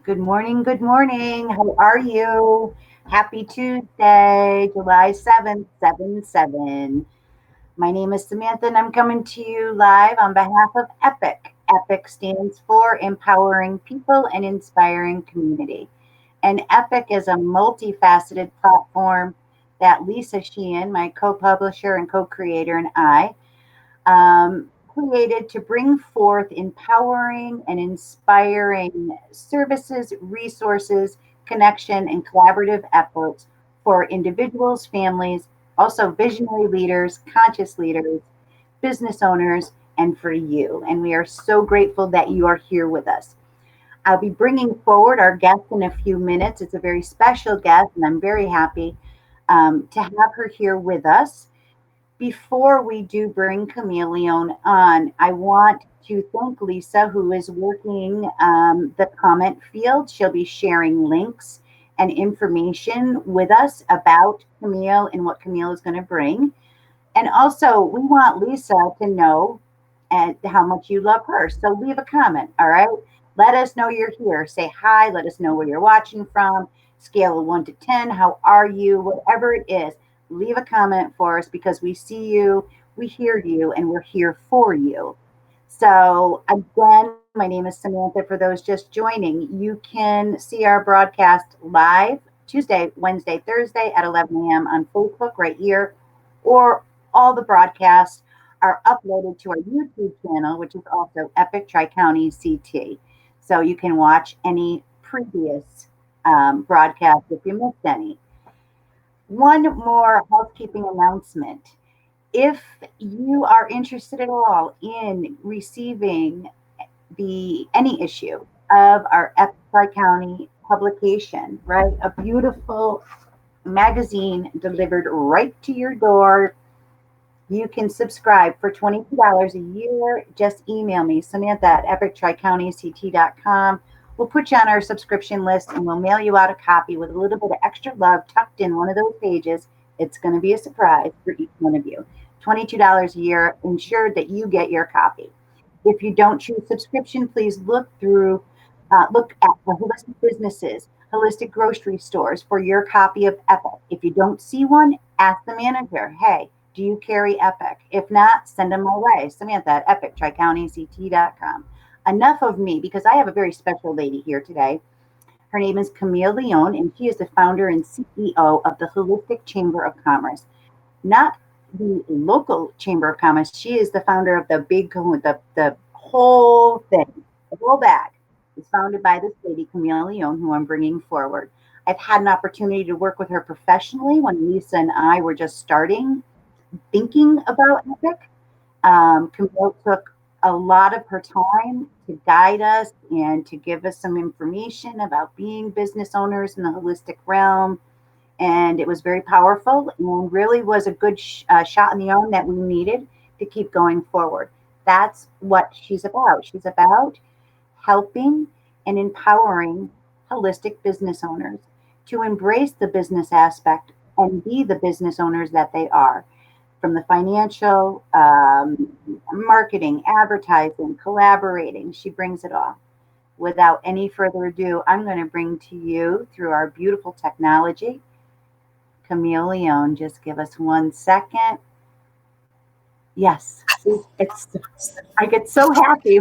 Good morning. Good morning. How are you? Happy Tuesday, July 7th, 7/7. My name is Samantha and I'm coming to you live on behalf of EPIC. EPIC stands for Empowering People and Inspiring Community. And EPIC is a multifaceted platform that Lisa Sheehan, my co publisher and co creator, and I created to bring forth empowering and inspiring services, resources, connection, and collaborative efforts for individuals, families, also visionary leaders, conscious leaders, business owners, and for you. And we are so grateful that you are here with us. I'll be bringing forward our guest in a few minutes. It's a very special guest, and I'm very happy to have her here with us. Before we do bring Camille Leon on, I want to thank Lisa, who is working the comment field. She'll be sharing links and information with us about Camille and what Camille is going to bring. And also, we want Lisa to know how much you love her. So leave a comment, all right? Let us know you're here. Say hi. Let us know where you're watching from. Scale of 1 to 10. How are you? Whatever it is, leave a comment for us because we see you, we hear you, and we're here for you. So, again, my name is Samantha. For those just joining, you can see our broadcast live Tuesday, Wednesday, Thursday at 11 a.m. on Facebook right here, or all the broadcasts are uploaded to our YouTube channel, which is also Epic Tri County CT. So you can watch any previous broadcast if you missed any. One more housekeeping announcement. If you are interested at all in receiving the any issue of our Epcot County publication, right? A beautiful magazine delivered right to your door. You can subscribe for $22 a year. Just email me, Samantha at epictricountyct.com. We'll put you on our subscription list and we'll mail you out a copy with a little bit of extra love tucked in one of those pages. It's going to be a surprise for each one of you. $22 a year, ensured that you get your copy. If you don't choose subscription, please look at the holistic businesses, holistic grocery stores for your copy of Epic. If you don't see one, ask the manager, hey, do you carry Epic? If not, send them my way, Samantha at epictricountyct.com. Enough of me, because I have a very special lady here today. Her name is Camille Leon, and she is the founder and CEO of the Holistic Chamber of Commerce. Not the local Chamber of Commerce. She is the founder of the the whole thing, the whole bag. It's founded by this lady, Camille Leon, who I'm bringing forward. I've had an opportunity to work with her professionally when Lisa and I were just starting thinking about Epic. Camille took a lot of her time to guide us and to give us some information about being business owners in the holistic realm. And it was very powerful and really was a good shot in the arm that we needed to keep going forward. That's what she's about. She's about helping and empowering holistic business owners to embrace the business aspect and be the business owners that they are, from the financial, marketing, advertising, collaborating. She brings it all. Without any further ado, I'm going to bring to you through our beautiful technology, Camille Leon. Just give us 1 second. Yes, it's. I get so happy.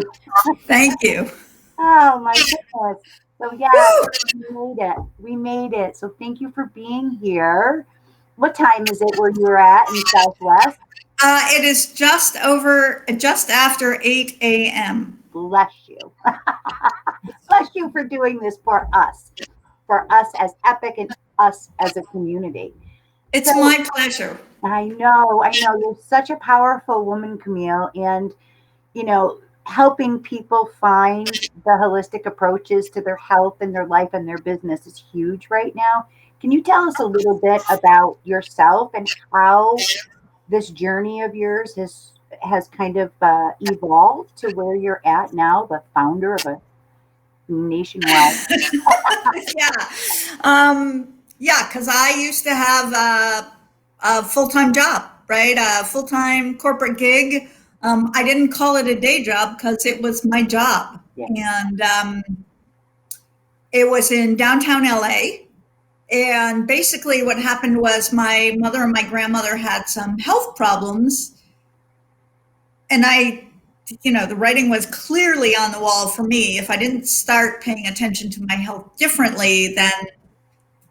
Thank you. Oh my goodness. So yeah, Woo! we made it. We made it. So thank you for being here. What time is it where you're at in Southwest? It is just after 8 a.m. Bless you. Bless you for doing this for us as Epic and us as a community. It's So my pleasure. I know. You're such a powerful woman, Camille, and helping people find the holistic approaches to their health and their life and their business is huge right now. Can you tell us a little bit about yourself and how this journey of yours has kind of evolved to where you're at now, the founder of a nationwide. Yeah. Yeah, because I used to have a full-time job, right? A full-time corporate gig. I didn't call it a day job because it was my job. Yeah. And It was in downtown LA. And basically, what happened was my mother and my grandmother had some health problems. And the writing was clearly on the wall for me. If I didn't start paying attention to my health differently, then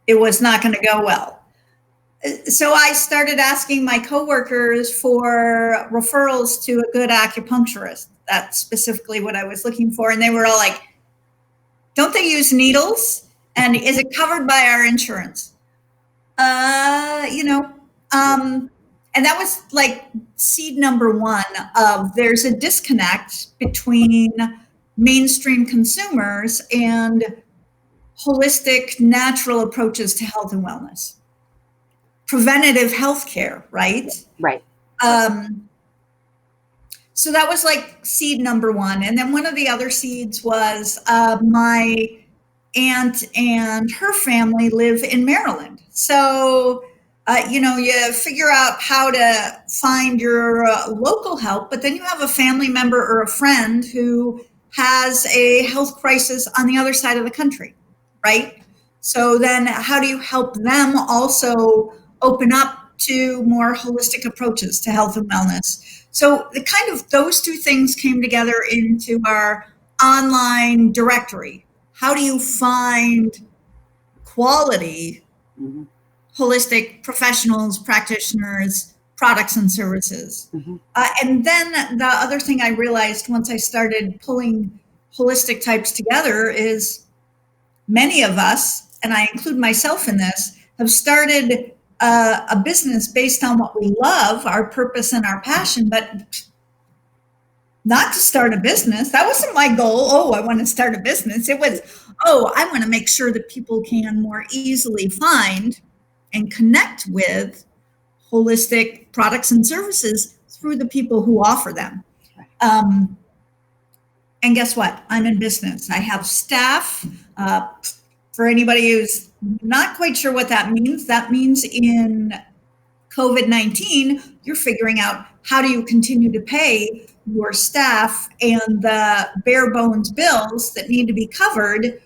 it was not going to go well. So I started asking my coworkers for referrals to a good acupuncturist. That's specifically what I was looking for. And they were all like, don't they use needles? And is it covered by our insurance? And that was like seed number one of there's a disconnect between mainstream consumers and holistic, natural approaches to health and wellness. Preventative healthcare, right? Right. So that was like seed number one. And then one of the other seeds was my aunt and her family live in Maryland. So, you figure out how to find your local help, but then you have a family member or a friend who has a health crisis on the other side of the country, right? So then how do you help them also open up to more holistic approaches to health and wellness? So the kind of those two things came together into our online directory. How do you find quality holistic professionals, practitioners, products and services? And then the other thing I realized once I started pulling holistic types together is many of us, and I include myself in this, have started a business based on what we love, our purpose and our passion, but not to start a business. That wasn't my goal. Oh, I want to start a business. It was, I want to make sure that people can more easily find and connect with holistic products and services through the people who offer them. And guess what? I'm in business. I have staff. For anybody who's not quite sure what that means in COVID-19, you're figuring out how do you continue to pay your staff and the bare bones bills that need to be covered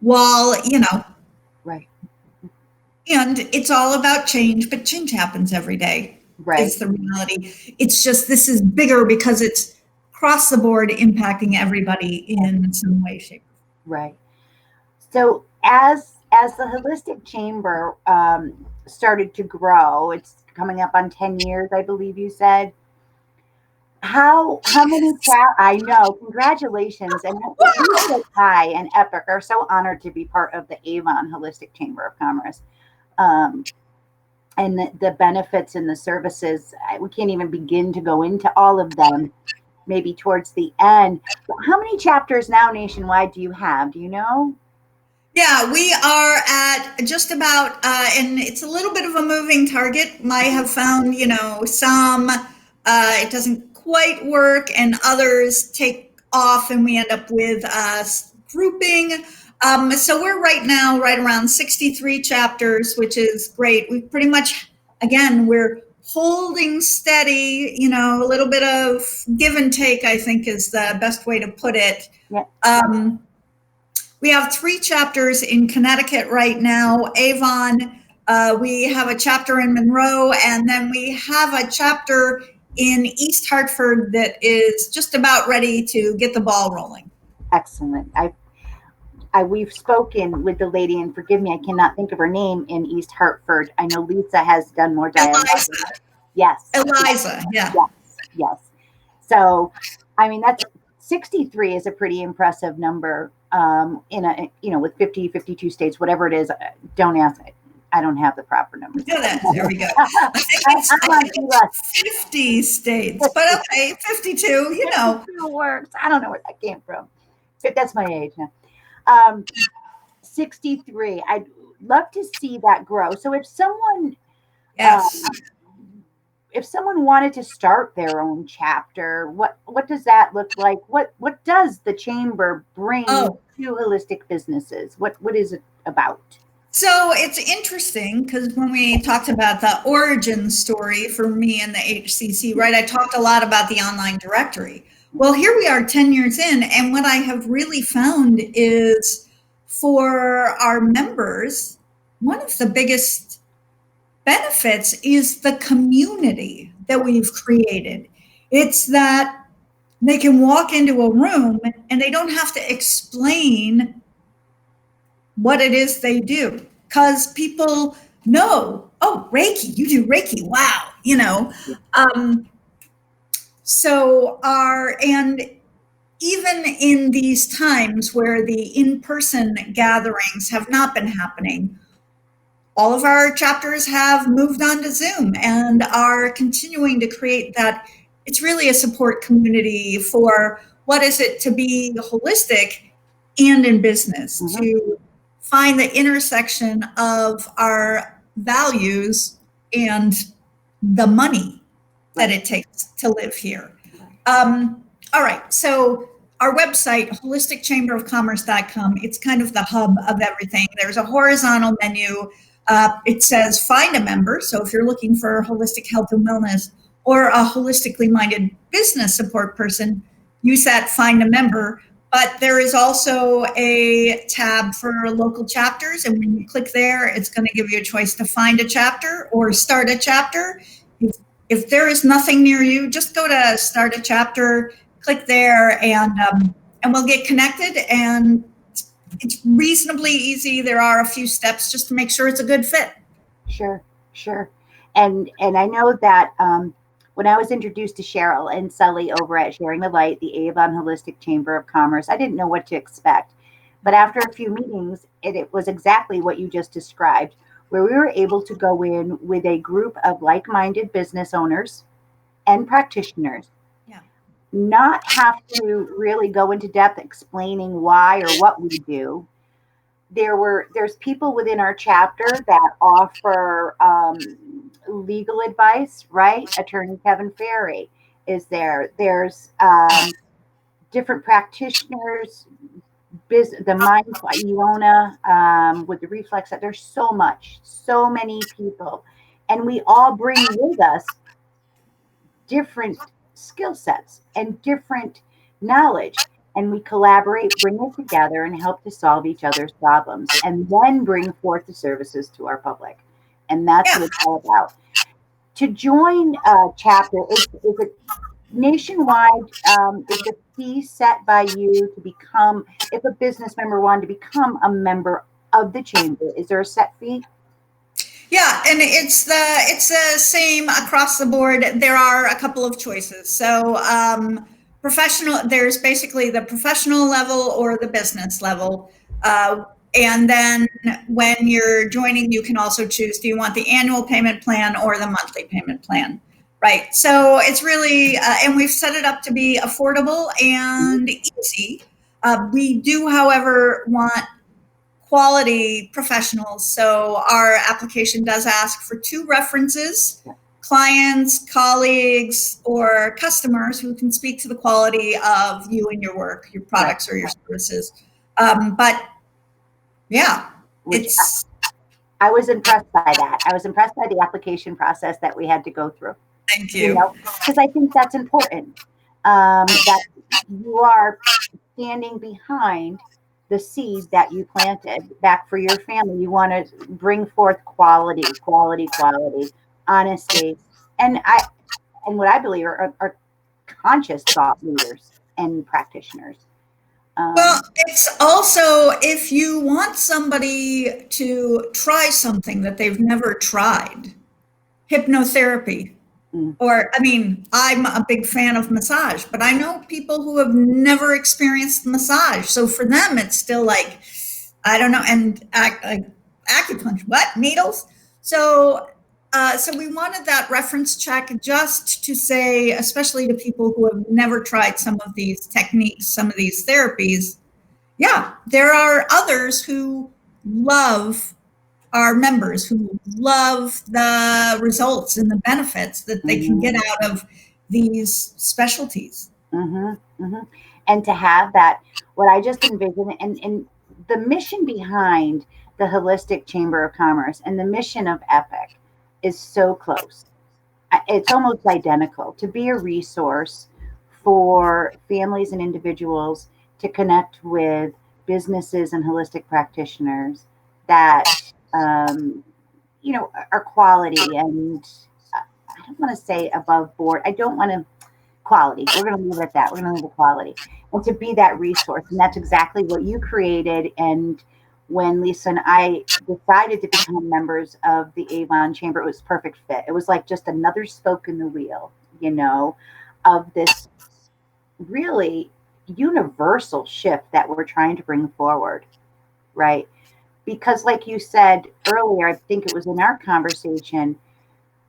while, Right. And it's all about change, but change happens every day. Right. It's the reality. It's just, this is bigger because it's across the board impacting everybody in some way, shape. Right. So as the Holistic Chamber started to grow, it's coming up on 10 years, I believe you said. How many I know, congratulations. And E.P.I.C and E.P.I.C are so honored to be part of the Avon Holistic Chamber of Commerce. And the benefits and the services, we can't even begin to go into all of them, maybe towards the end. But how many chapters now nationwide do you have? Do you know? Yeah, we are at just about, and it's a little bit of a moving target. I have found, some, it doesn't quite work, and others take off, and we end up with grouping. So we're right now right around 63 chapters, which is great. We pretty much, again, we're holding steady, a little bit of give and take, I think is the best way to put it. Yeah. We have 3 chapters in Connecticut right now. Avon, we have a chapter in Monroe, and then we have a chapter in East Hartford that is just about ready to get the ball rolling. Excellent. We've spoken with the lady, and forgive me, I cannot think of her name, in East Hartford. I know Lisa has done more dialogue. Yes. Eliza, yeah. Yes. So, I mean, that's 63 is a pretty impressive number. In a, with 50, 52 states, whatever it is. Don't ask me. I don't have the proper numbers. There we go. I think it's 50 states, but okay, 52, It works. I don't know where that came from. That's my age now. 63. I'd love to see that grow. So if someone, if someone wanted to start their own chapter, what does that look like? What does the chamber bring to holistic businesses? What is it about? So it's interesting because when we talked about the origin story for me and the HCC, right, I talked a lot about the online directory. Well, here we are 10 years in, and what I have really found is for our members, one of the biggest benefits is the community that we've created. It's that they can walk into a room and they don't have to explain what it is they do because people know, oh, Reiki, you do Reiki, wow, um, and even in these times where the in-person gatherings have not been happening, all of our chapters have moved on to Zoom and are continuing to create that. It's really a support community for what is it to be holistic and in business, to find the intersection of our values and the money that it takes to live here. All right, so our website, holisticchamberofcommerce.com, it's kind of the hub of everything. There's a horizontal menu. It says find a member. So if you're looking for holistic health and wellness or a holistically minded business support person, use that find a member. But there is also a tab for local chapters. And when you click there, it's going to give you a choice to find a chapter or start a chapter. If there is nothing near you, just go to start a chapter, click there, and we'll get connected. And it's reasonably easy. There are a few steps just to make sure it's a good fit. Sure, sure. And I know that when I was introduced to Cheryl and Sully over at Sharing the Light, the Avon Holistic Chamber of Commerce, I didn't know what to expect. But after a few meetings, it was exactly what you just described, where we were able to go in with a group of like-minded business owners and practitioners, Yeah. not have to really go into depth explaining why or what we do. There's people within our chapter that offer legal advice, right? Attorney Kevin Ferry is there. There's different practitioners, the mind Iona with the reflex. There's so much, so many people, and we all bring with us different skill sets and different knowledge. And we collaborate, bring it together, and help to solve each other's problems, and then bring forth the services to our public. And that's Yeah. what it's all about. To join a chapter, is it nationwide? Is the fee set by you to become, if a business member wanted to become a member of the chamber, is there a set fee? Yeah, and it's the same across the board. There are a couple of choices. So professional, there's basically the professional level or the business level. And then when you're joining, you can also choose, do you want the annual payment plan or the monthly payment plan? Right. So it's really, and we've set it up to be affordable and easy. We do, however, want quality professionals. So our application does ask for 2 references, clients, colleagues, or customers who can speak to the quality of you and your work, your products or your services. But yeah, Which it's. I was impressed by that. I was impressed by the application process that we had to go through. Thank you. Because I think that's important. That you are standing behind the seed that you planted back for your family. You want to bring forth quality, quality, quality, honesty, and what I believe are conscious thought leaders and practitioners. Well, it's also if you want somebody to try something that they've never tried, hypnotherapy. Or, I mean, I'm a big fan of massage, but I know people who have never experienced massage. So for them, it's still like, I don't know. And acupuncture, what? Needles? So we wanted that reference check just to say, especially to people who have never tried some of these techniques, some of these therapies. Yeah, there are others who love our members who love the results and the benefits that they can get out of these specialties. And to have that, what I just envision, and the mission behind the Holistic Chamber of Commerce and the mission of EPIC is so close. It's almost identical to be a resource for families and individuals to connect with businesses and holistic practitioners that are quality and I don't want to say above board. I don't want to quality. We're going to leave it at that. We're going to leave it quality. And to be that resource. And that's exactly what you created. And when Lisa and I decided to become members of the Avon Chamber, it was perfect fit. It was like just another spoke in the wheel, of this really universal shift that we're trying to bring forward, right? Because, like you said earlier, I think it was in our conversation,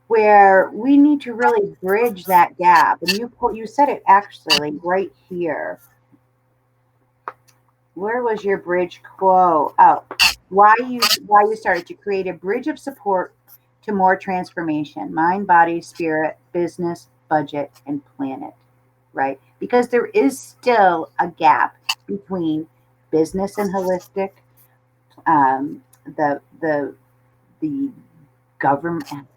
where we need to really bridge that gap. And you said it actually right here. Where was your bridge quote? Oh, why you started to create a bridge of support to more transformation, mind, body, spirit, business, budget, and planet, right? Because there is still a gap between business and holistic, the government,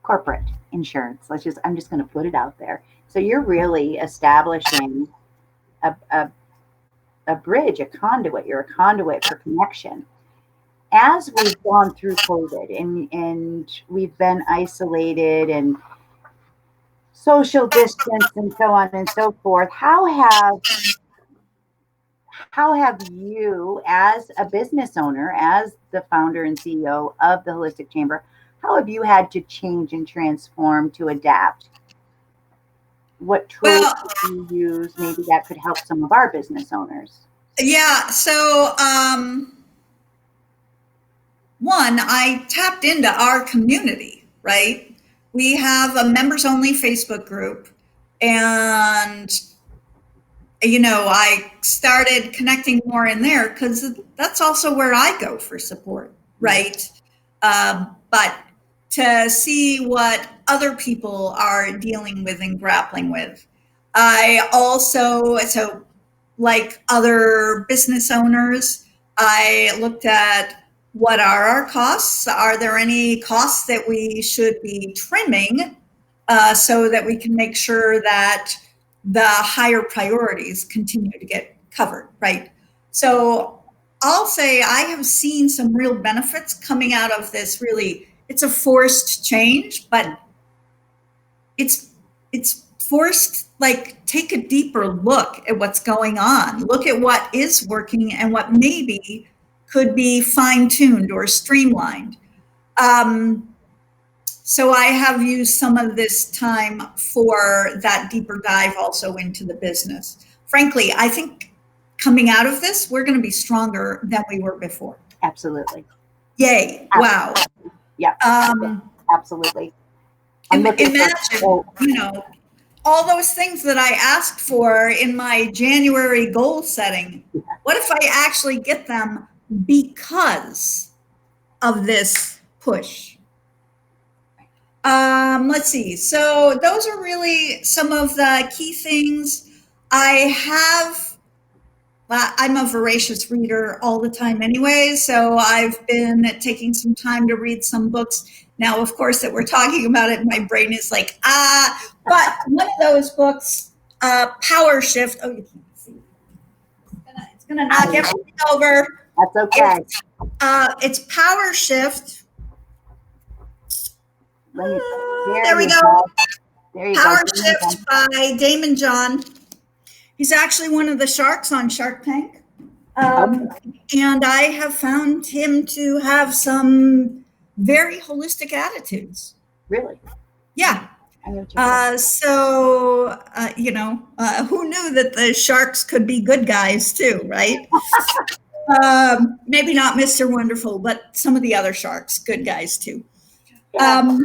corporate insurance. I'm just going to put it out there. So you're really establishing a, a, a bridge, a conduit. You're a conduit for connection. As we've gone through COVID and we've been isolated and social distance and so on and so forth, how have you, as a business owner, as the founder and CEO of the Holistic Chamber, how have you had to change and transform to adapt? What tools Well, do you use maybe that could help some of our business owners? yeah. So, one, I tapped into our community, right? We have a members only Facebook group. And, I started connecting more in there because that's also where I go for support, right? But to see what other people are dealing with and grappling with. I also, so like other business owners, I looked at what are our costs? Are there any costs that we should be trimming so that we can make sure that the higher priorities continue to get covered, right? So I'll say I have seen some real benefits coming out of this. Really, it's a forced change, but it's forced, like, take a deeper look at what's going on, look at what is working and what maybe could be fine-tuned or streamlined. So I have used some of this time for that deeper dive also into the business. Frankly, I think coming out of this, we're going to be stronger than we were before. Absolutely. Yay. Wow. Yeah. Absolutely. Imagine, all those things that I asked for in my January goal setting. What if I actually get them because of this push? Let's see. So those are really some of the key things. I'm a voracious reader all the time anyway, so I've been taking some time to read some books. Now, of course, that we're talking about it, my brain is like, but one of those books, Power Shift. Oh, you can't see. It's gonna knock everything over. That's okay. It's Power Shift. There we go. Power Shift by Damon John. He's actually one of the sharks on Shark Tank. And I have found him to have some very holistic attitudes. Really? Yeah. Who knew that the sharks could be good guys too, right? Maybe not Mr. Wonderful, but some of the other sharks, good guys too. Yeah.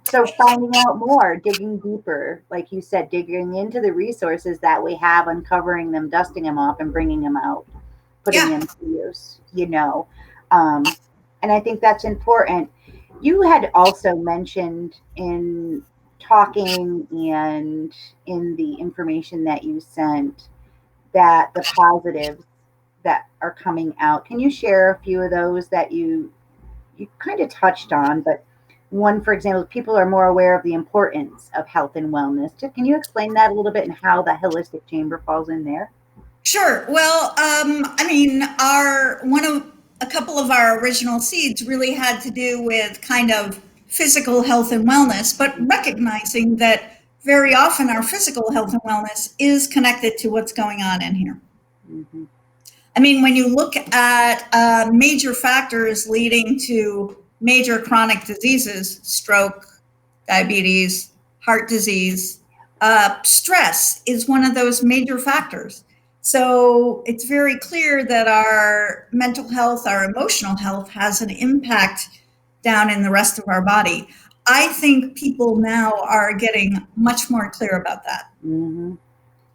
So finding out more, digging deeper, like you said, digging into the resources that we have, uncovering them, dusting them off, and bringing them out, putting them to use, and I think that's important. You had also mentioned in talking and in the information that you sent that the positives that are coming out. Can you share a few of those that you kind of touched on, but one, for example, people are more aware of the importance of health and wellness. Can you explain that a little bit and how the holistic chamber falls in there? Sure. Well, I mean, our one of a couple of our original seeds really had to do with kind of physical health and wellness, but recognizing that very often our physical health and wellness is connected to what's going on in here. Mm-hmm. I mean, when you look at major factors leading to major chronic diseases, stroke, diabetes, heart disease, stress is one of those major factors. So it's very clear that our mental health, our emotional health has an impact down in the rest of our body. I think people now are getting much more clear about that. Mm-hmm.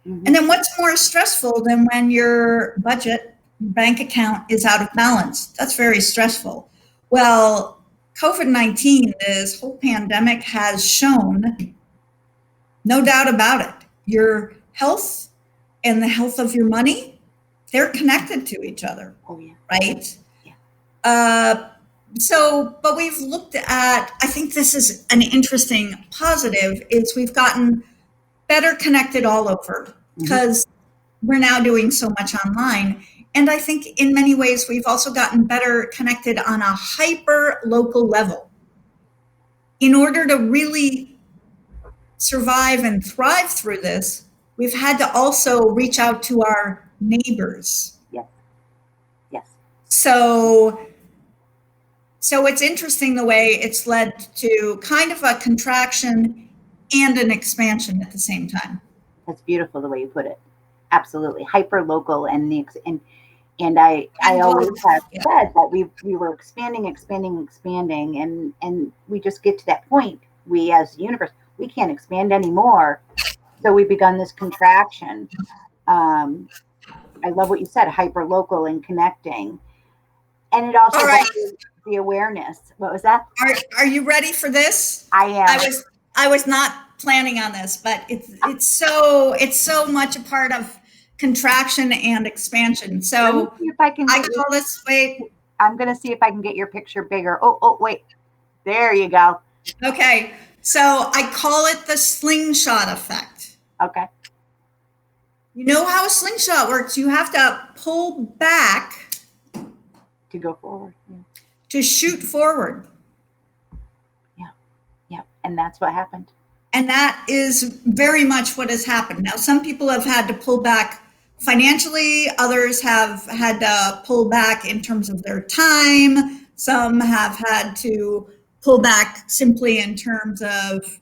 Mm-hmm. And then what's more stressful than when your budget, bank account is out of balance? That's very stressful. Well, COVID-19, this whole pandemic has shown, no doubt about it, your health and the health of your money, they're connected to each other. Oh, yeah. Right? Yeah. But we've looked at, I think this is an interesting positive, is we've gotten better connected all over because we're now doing so much online. And I think in many ways, we've also gotten better connected on a hyper local level. In order to really survive and thrive through this, we've had to also reach out to our neighbors. Yes. Yes. So it's interesting the way it's led to kind of a contraction and an expansion at the same time. That's beautiful the way you put it. Absolutely. Hyper local and I always have said that we were expanding, and we just get to that point. We as the universe, we can't expand anymore. So we've begun this contraction. I love what you said, hyper local and connecting. And it also the awareness. What was that? Are you ready for this? I am. I was not planning on this, but it's so much a part of contraction and expansion. So if I can call this, wait. I'm going to see if I can get your picture bigger. Oh, wait. There you go. Okay. So I call it the slingshot effect. Okay. You know how a slingshot works. You have to pull back to go forward. Yeah. To shoot forward. Yeah. And that's what happened. And that is very much what has happened. Now, some people have had to pull back financially. Others have had to pull back in terms of their time. Some have had to pull back simply in terms of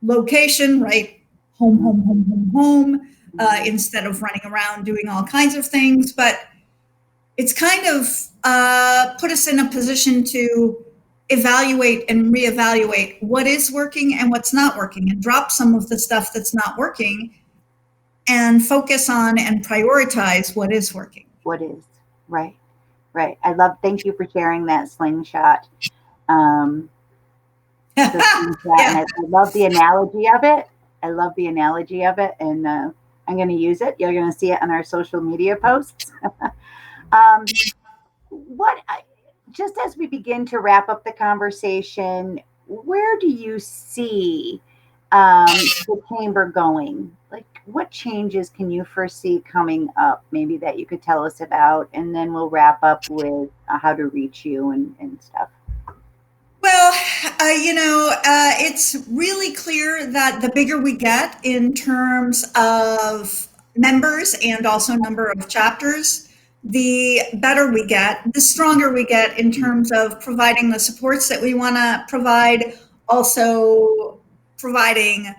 location, right? Home, instead of running around doing all kinds of things. But it's kind of put us in a position to evaluate and reevaluate what is working and what's not working, and drop some of the stuff that's not working and focus on and prioritize what is working. What is, right. Thank you for sharing that slingshot. And I love the analogy of it. And I'm going to use it. You're going to see it on our social media posts. Just as we begin to wrap up the conversation, where do you see the chamber going? Like, what changes can you foresee coming up, maybe that you could tell us about, and then we'll wrap up with how to reach you and stuff. Well, it's really clear that the bigger we get in terms of members and also number of chapters, the better we get, the stronger we get in terms of providing the supports that we want to provide, also providing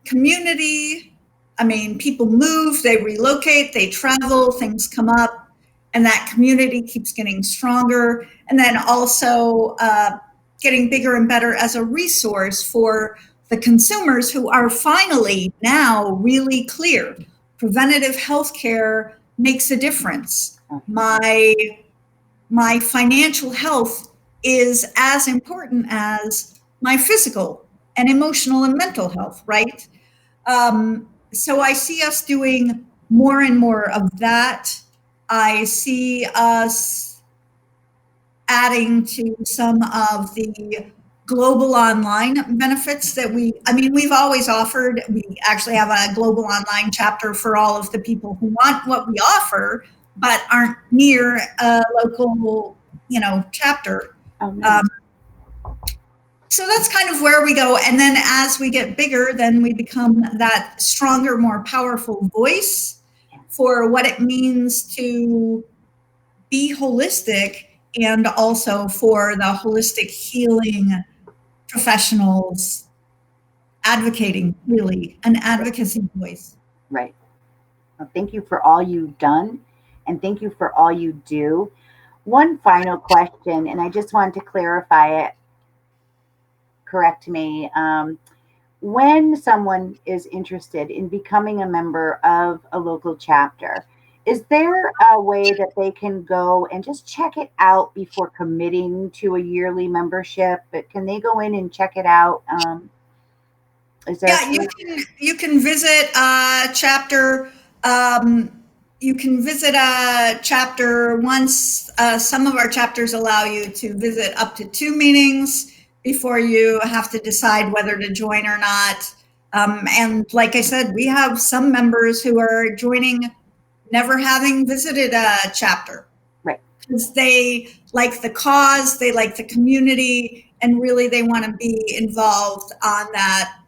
community. I mean, people move, they relocate, they travel, things come up, and that community keeps getting stronger. And then also getting bigger and better as a resource for the consumers who are finally now really clear. Preventative health care makes a difference. My financial health is as important as my physical and emotional and mental health, right? So I see us doing more and more of that. I see us adding to some of the global online benefits that we've always offered. We actually have a global online chapter for all of the people who want what we offer, but aren't near a local, chapter. Oh, nice. Um, so that's kind of where we go. And then as we get bigger, then we become that stronger, more powerful voice for what it means to be holistic, and also for the holistic healing professionals advocating, really, an advocacy voice. Right. Well, thank you for all you've done, and thank you for all you do. One final question, and I just wanted to clarify it. Correct me. When someone is interested in becoming a member of a local chapter, is there a way that they can go and just check it out before committing to a yearly membership? But can they go in and check it out? Is there? Yeah, you can visit a chapter. Um, you can visit a chapter once. Some of our chapters allow you to visit up to 2 meetings before you have to decide whether to join or not. And like I said, we have some members who are joining never having visited a chapter, Right. because they like the cause, they like the community, and really they want to be involved on that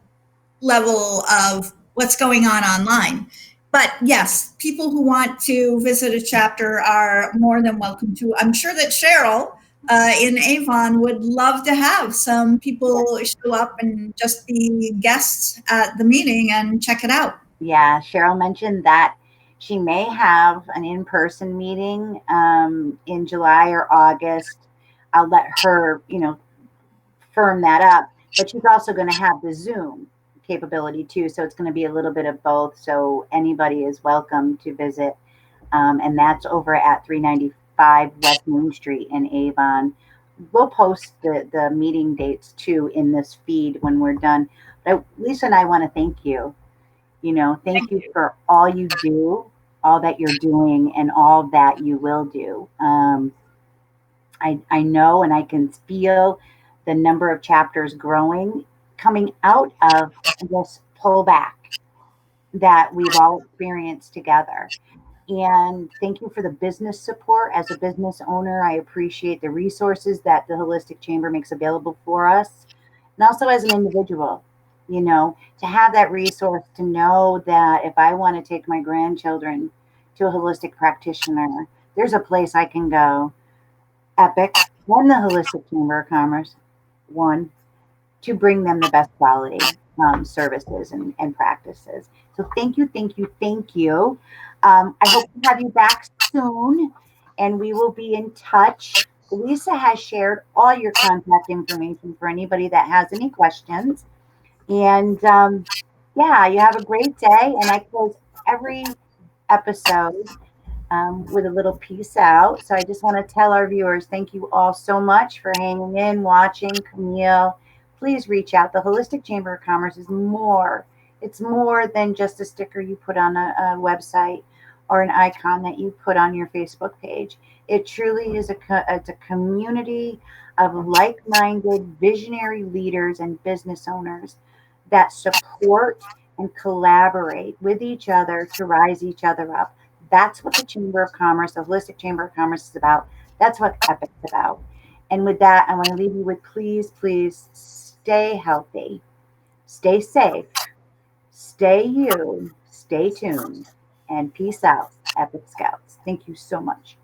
level of what's going on online. But yes, people who want to visit a chapter are more than welcome to. I'm sure that Cheryl in Avon would love to have some people show up and just be guests at the meeting and check it out. Yeah, Cheryl mentioned that she may have an in-person meeting in July or August. I'll let her, firm that up. But she's also going to have the Zoom capability too, so it's going to be a little bit of both. So anybody is welcome to visit, and that's over at 395 West Main Street in Avon. We'll post the meeting dates too in this feed when we're done. But Lisa and I want to thank you. Thank you for all you do, all that you're doing, and all that you will do. I know and I can feel the number of chapters growing coming out of this pullback that we've all experienced together. And thank you for the business support. As a business owner, I appreciate the resources that the Holistic Chamber makes available for us. And also as an individual, to have that resource to know that if I want to take my grandchildren to a holistic practitioner, there's a place I can go. Epic, one, the Holistic Chamber of Commerce, one, to bring them the best quality services and practices. So thank you, thank you, thank you. I hope to have you back soon, and we will be in touch. Lisa has shared all your contact information for anybody that has any questions. And yeah, you have a great day. And I close every episode with a little peace out. So I just want to tell our viewers thank you all so much for hanging in, watching. Camille, please reach out. The Holistic Chamber of Commerce is more. It's more than just a sticker you put on a website or an icon that you put on your Facebook page. It truly is it's a community of like-minded visionary leaders and business owners that support and collaborate with each other to rise each other up. That's what the Chamber of Commerce, the Holistic Chamber of Commerce is about. That's what Epic's about. And with that, I want to leave you with please, please stay healthy, stay safe, stay you, stay tuned, and peace out, Epic Scouts. Thank you so much.